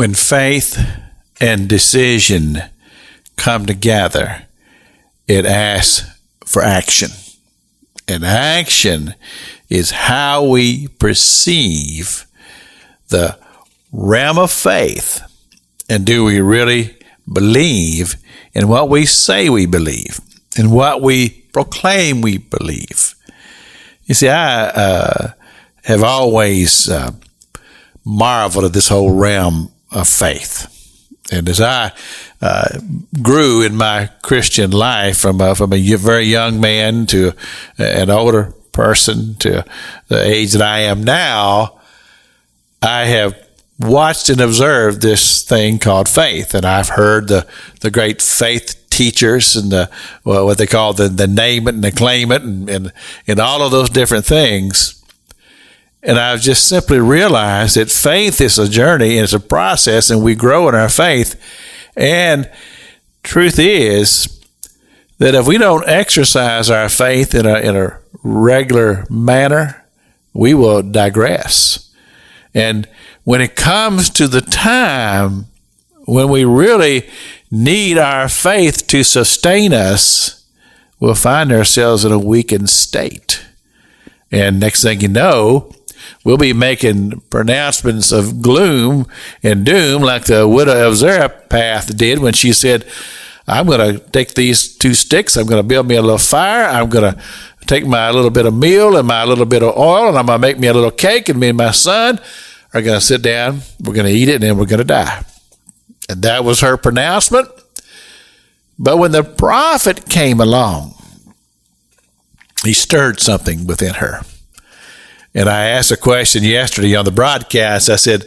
When faith and decision come together, it asks for action. And action is how we perceive the realm of faith. And do we really believe in what we say we believe, in what we proclaim we believe? You see, I have always marveled at this whole realm of faith. And as I grew in my Christian life from a very young man to an older person to the age that I am now, I have watched and observed this thing called faith. And I've heard the great faith teachers and what they call the name it and the claim it and all of those different things. And I've just simply realized that faith is a journey and it's a process, and we grow in our faith. And truth is that if we don't exercise our faith in a regular manner, we will digress. And when it comes to the time when we really need our faith to sustain us, we'll find ourselves in a weakened state. And next thing you know, we'll be making pronouncements of gloom and doom like the widow of Zarephath did when she said, I'm going to take these 2 sticks, I'm going to build me a little fire, I'm going to take my little bit of meal and my little bit of oil, and I'm going to make me a little cake, and me and my son are going to sit down, we're going to eat it, and then we're going to die. And that was her pronouncement. But when the prophet came along, he stirred something within her. And I asked a question yesterday on the broadcast. I said,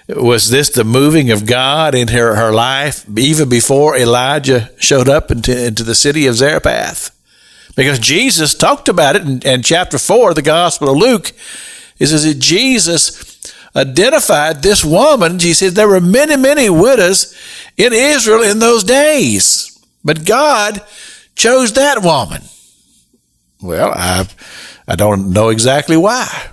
was this the moving of God in her life even before Elijah showed up into the city of Zarephath? Because Jesus talked about it in chapter 4 of the Gospel of Luke. It says that Jesus identified this woman. He said there were many, many widows in Israel in those days, but God chose that woman. Well, I don't know exactly why,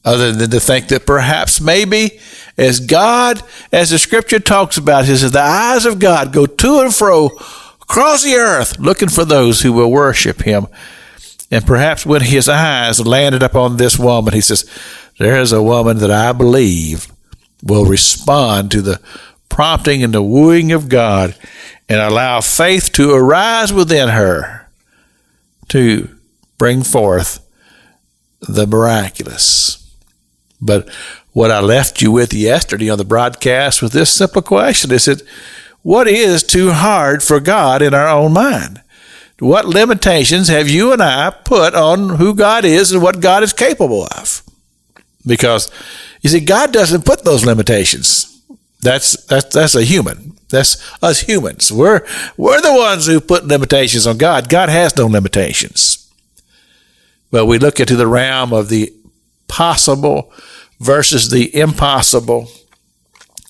other than to think that perhaps maybe as the scripture talks about, it says the eyes of God go to and fro across the earth looking for those who will worship him. And perhaps when his eyes landed upon this woman, he says, there is a woman that I believe will respond to the prompting and the wooing of God and allow faith to arise within her to bring forth the miraculous. But what I left you with yesterday on the broadcast was this simple question. Is it, what is too hard for God in our own mind? What limitations have you and I put on who God is and what God is capable of? Because, you see, God doesn't put those limitations. That's a human. That's us humans. We're the ones who put limitations on God. God has no limitations. But we look into the realm of the possible versus the impossible.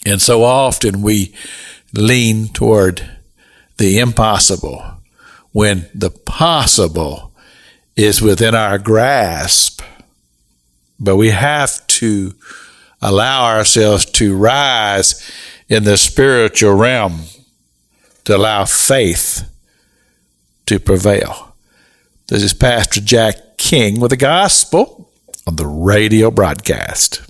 And so often we lean toward the impossible when the possible is within our grasp. But we have to allow ourselves to rise in the spiritual realm to allow faith to prevail. This is Pastor Jack King with the gospel on the radio broadcast.